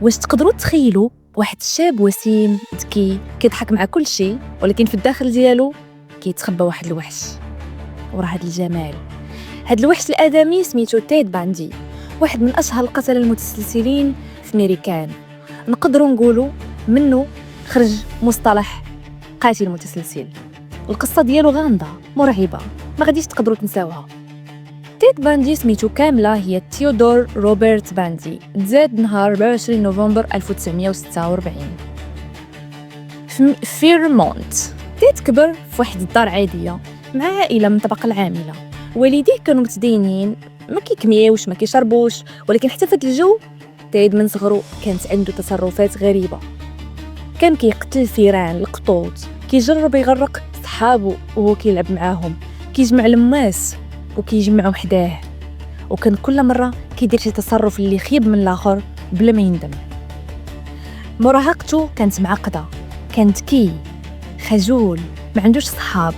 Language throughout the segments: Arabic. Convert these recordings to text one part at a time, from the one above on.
واش تقدروا تخيلوا واحد الشاب وسيم ذكي كيضحك مع كل شيء، ولكن في الداخل ديالو كيتخبى واحد الوحش ورا هاد الجمال. هاد الوحش الادمي سميتو تيد باندي، واحد من اشهر القتله المتسلسلين في ميريكان. نقدروا نقولوا منه خرج مصطلح قاتل متسلسل. القصه ديالو غامضه مرعبه، ما غاديش تقدروا تنساوها. تيد باندي سميتو كامله هي تيودور روبرت باندي، تزاد نهار 24 نوفمبر 1946 في فيرمونت. تيد كبر في واحد الدار عاديه مع عائله من الطبقه العامله. والديه كانوا متدينين، ما كيكميوش ما كيشربوش، ولكن حتى في الجو تيد من صغرو كانت عنده تصرفات غريبه. كان كيقتل الفيران القطوط، كيجرب يغرق صحابو وهو كيلعب معاهم، كيجمع الماس وكيجمعوا حداه، وكان كل مره كيدير شي تصرف اللي خيب من الاخر بلا ما يندم. مراهقته كانت معقده، كان ذكي خجول ما عندوش صحاب،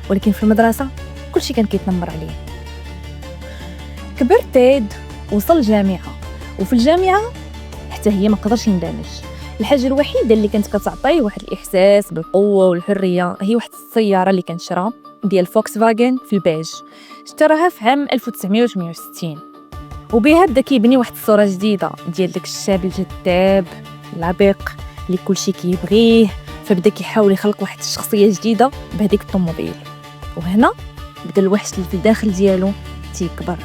ولكن في المدرسه كلشي كان كيتنمر عليه. كبر تيد وصل الجامعه، وفي الجامعه حتى هي ما قدرش يندمج. الحاجه الوحيده اللي كانت كتعطيه واحد الاحساس بالقوه والحريه هي واحد السياره اللي كان شرا ديال فوكس فاغن في البيج. اشتراها في عام 1968، وبها بدا كيبني واحد الصوره جديده ديال داك الشاب الجذاب لابق اللي كلشي كيبغيه. فبدا كيحاول يخلق واحد الشخصيه جديده بهذيك الطوموبيل، وهنا بدا الوحش اللي في الداخل ديالو تيكبر.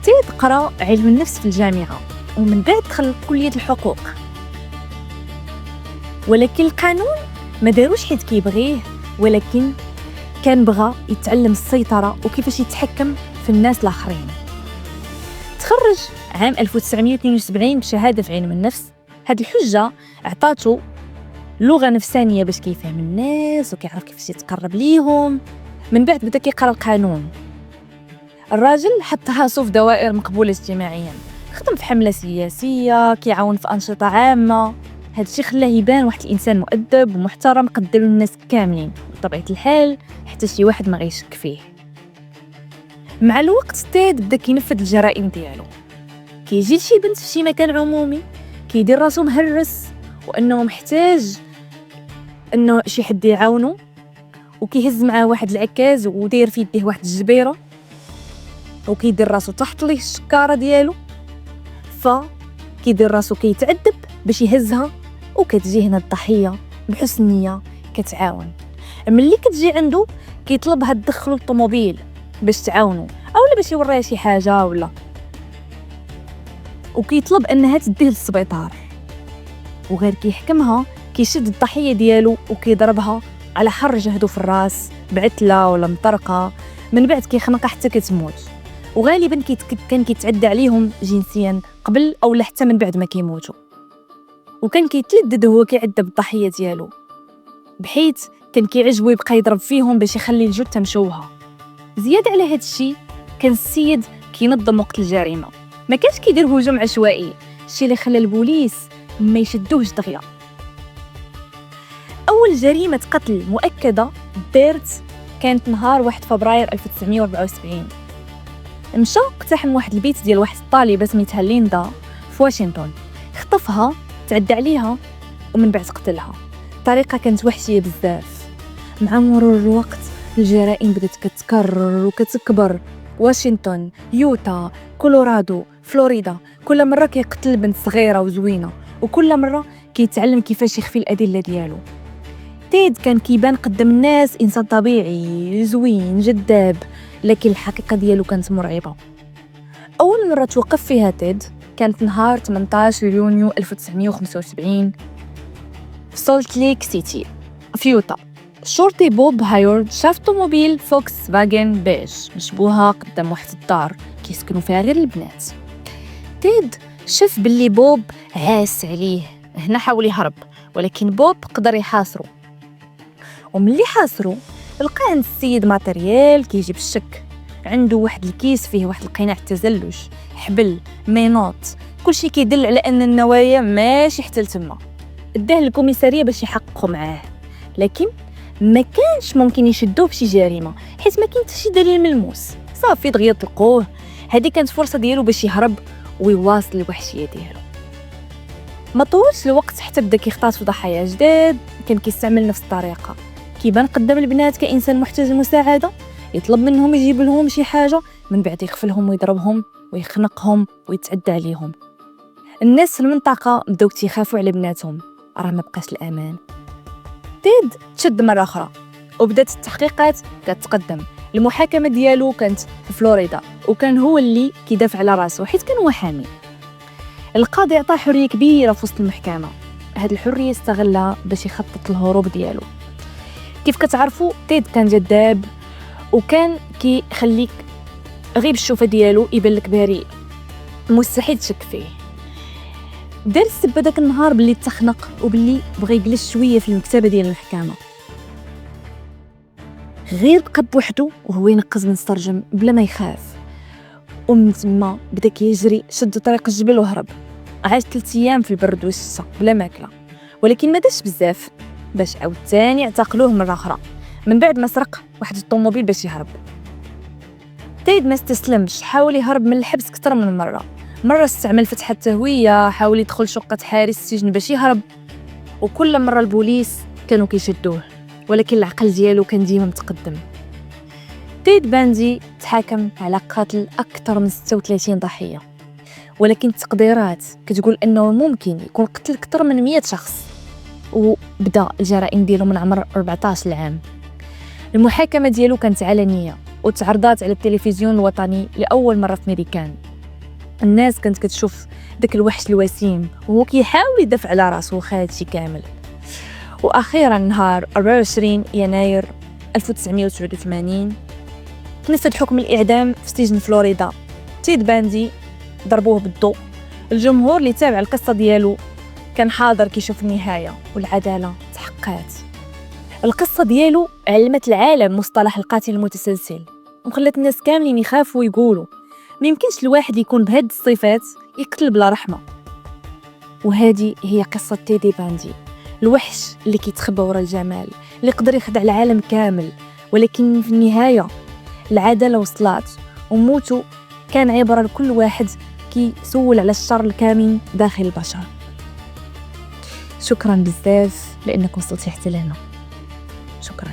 تيد قرا علم النفس في الجامعه، ومن بعد دخل كليه الحقوق، ولكن القانون ما داروش حيت كيبغيه، ولكن كان بغى يتعلم السيطره وكيفاش يتحكم في الناس الاخرين. تخرج عام 1972 بشهاده في علم النفس. هاد الحجه عطاتو لغه نفسانيه باش كيفهم الناس وكيعرف كيفاش يتقرب ليهم. من بعد بدا كيقرا القانون. الراجل حط راسو في دوائر مقبوله اجتماعيا، خدم في حمله سياسيه، كيعاون في انشطه عامه. هذا الشيء خلاه يبان واحد الانسان مؤدب ومحترم قدر الناس كاملين، بطبيعه الحال حتى شي واحد ما غيشك فيه. مع الوقت تيد بدا كينفذ الجرائم ديالو، كيجي لشي بنت في شي مكان عمومي كيدير راسو مهرس وانه محتاج انه شي حد يعاونو، وكيهز معاه واحد العكاز وداير في يديه واحد الجبيره، وكيدير راسو تحت ليه الشكاره ديالو. كيدير راسو كيتعذب باش يهزها، وكتجي هنا الضحيه بحسن نيه كتعاون. ملي كتجي عنده كيطلبها تدخلو الطوموبيل باش تعاونو اولا باش يوريها شي حاجه ولا، وكيطلب انها تديه للسبيطار. وغير كيحكمها كيشد الضحيه ديالو وكيضربها على حر جهدو في الراس بعتله ولا مطرقه. من بعد كيخنقها حتى كتموت، وغالبا كان كيتعدى عليهم جنسيا قبل او حتى من بعد ما كيموتوا. وكان كيتلذذ هو كيعذب الضحيه ديالو، بحيث كان كيعجبو يبقى يضرب فيهم باش يخلي الجثه مشوهه. زياده على هذا الشيء كان السيد كينظم وقت الجريمه، ما كانش كيدير هجوم عشوائي، الشيء اللي خلى البوليس ما يشدوهش دغيا. اول جريمه قتل مؤكده دارت كانت نهار 1 فبراير 1974. مشى اقتحم واحد البيت ديال واحد الطالبه سميتها ليندا في واشنطن، خطفها تعدى عليها ومن بعد قتلها. الطريقه كانت وحشيه بزاف. مع مرور الوقت الجرائم بدات كتكرر وكتكبر. واشنطن، يوتا، كولورادو، فلوريدا، كل مره كيقتل بنت صغيره وزوينه، وكل مره كيتعلم كيفاش يخفي الادله ديالو. تيد كان كيبان قدام الناس انسان طبيعي زوين جذاب، لكن الحقيقه ديالو كانت مرعبه. اول مره توقف فيها تيد كانت نهار 18 يونيو 1975 في سولت ليك سيتي في يوتا. الشرطي بوب هايورد شاف طوموبيل فوكس فاغن بيج مشبوهه قدام واحد الدار كيسكنوا فيها غير البنات. تيد شاف باللي بوب عاس عليه، هنا حاول يهرب، ولكن بوب قدر يحاصره. وملي حاصرو لقى عند السيد ماتريال كيجيب الشك. عنده واحد الكيس فيه واحد القناع التزلج، حبل، مينوط، كلشي كيدل على ان النوايا ماشي حتى لتما. اداه للكوميساريه باش يحققوا معاه، لكن ما كانش ممكن يشدوه بشي جريمه حيت ما كاين حتى شي دليل ملموس. صافي دغيا طلقوه. هذه كانت فرصه ديالو باش يهرب ويواصل الوحشيه ديالو. ما طولش الوقت حتى بدا كيختطف ضحايا جداد، كان كيستعمل نفس الطريقه، كيبان قدام البنات كإنسان محتاج للمساعده، يطلب منهم يجيب لهم شي حاجه، من بعد يغفلهم ويضربهم ويخنقهم ويتعدى عليهم. الناس في المنطقه بداو تيخافوا على بناتهم، راه ما بقاش الامان. تيد تشد مره اخرى وبدات التحقيقات كتقدم. المحاكمه ديالو كانت في فلوريدا، وكان هو اللي كيدافع على راسو حيت كان هو حامي. القاضي عطاه حريه كبيره في وسط المحكمه، هاد الحريه استغلها باش يخطط الهروب ديالو. كيف كتعرفوا تيد كان جذاب، وكان كيخليك غير بالشوفه ديالو يبان لك بريء، مستحيل تشك فيه. دار السبه داك النهار باللي تخنق وباللي بغى يجلس شويه في المكتبه ديال المحكمه، غير بقى بوحدو وهو ينقز من السرجم بلا ما يخاف. ومن تما بدا كيجري، شد طريق الجبل وهرب. عاش 3 ايام في البرد والشتا بلا ماكله، ولكن ما داش بزاف باش عاوتاني اعتقلوه مره اخرى من بعد ما سرق واحد الطوموبيل باش يهرب. تيد ما استسلمش، حاول يهرب من الحبس اكثر من مره استعمل فتحه التهويه، حاول يدخل شقه حارس السجن باش يهرب، وكل مره البوليس كانوا كيشدوه، ولكن العقل ديالو كان ديما متقدم. تيد باندي تحاكم على قتل اكثر من 36 ضحيه، ولكن التقديرات كتقول انه ممكن يكون قتل اكثر من 100 شخص، وبدا الجرائم ديالو من عمر 14 عام. المحاكمه ديالو كانت علنيه وتعرضات على التلفزيون الوطني لاول مره في ميريكان. الناس كانت كتشوف داك الوحش الوسيم وهو كيحاول يدافع على راسو هادشي كامل. واخيرا نهار 24 يناير 1989 تنفذ حكم الاعدام في سجن فلوريدا. تيد باندي ضربوه بالضوء. الجمهور اللي تابع القصه ديالو كان حاضر كيشوف النهايه، والعداله تحققت. القصه ديالو علمت العالم مصطلح القاتل المتسلسل، وخلت الناس كاملين يخافوا ويقولوا ما يمكنش الواحد يكون بهاد الصفات يقتل بلا رحمه. وهذه هي قصه تيدي باندي، الوحش اللي كيتخبى ورا الجمال، اللي يقدر يخدع العالم كامل، ولكن في النهايه العداله وصلات، وموته كان عبره لكل واحد كيسول على الشر الكامن داخل البشر. شكرا بزاف لانكم وصلتي حتى لهنا. شكرا.